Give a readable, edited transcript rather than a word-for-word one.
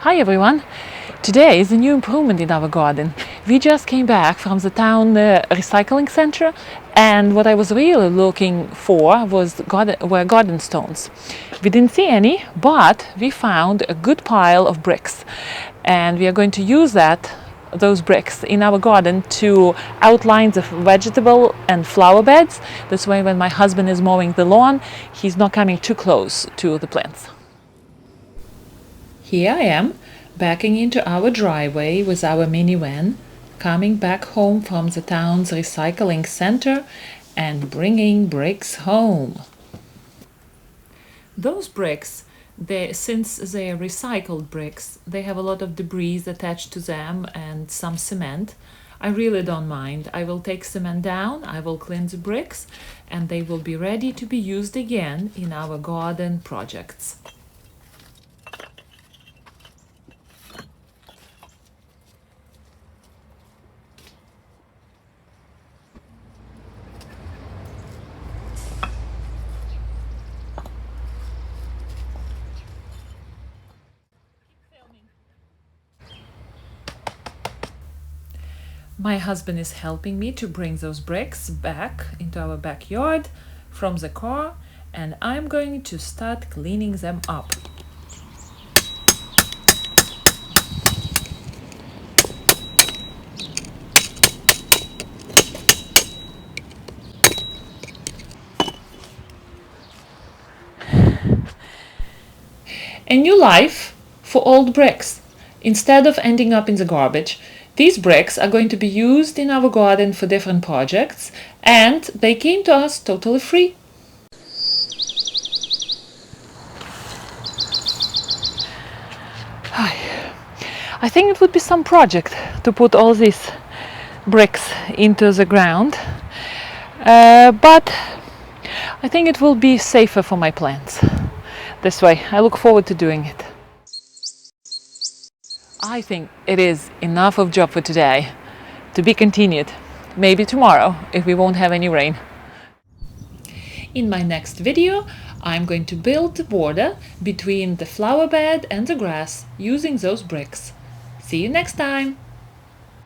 Hi everyone! Today is a new improvement in our garden. We just came back from the town recycling center, and what I was really looking for were garden stones. We didn't see any, but we found a good pile of bricks, and we are going to use those bricks in our garden to outline the vegetable and flower beds. This way when my husband is mowing the lawn, he's not coming too close to the plants. Here I am, backing into our driveway with our minivan, coming back home from the town's recycling center and bringing bricks home. Those bricks, since they are recycled bricks, they have a lot of debris attached to them and some cement. I really don't mind. I will take cement down, I will clean the bricks, and they will be ready to be used again in our garden projects. My husband is helping me to bring those bricks back into our backyard from the car, and I'm going to start cleaning them up. A new life for old bricks. Instead of ending up in the garbage, these bricks are going to be used in our garden for different projects, and they came to us totally free. I think it would be some project to put all these bricks into the ground, but I think it will be safer for my plants. This way, I look forward to doing it. I think it is enough of job for today. To be continued, maybe tomorrow if we won't have any rain. In my next video, I'm going to build the border between the flower bed and the grass using those bricks. See you next time!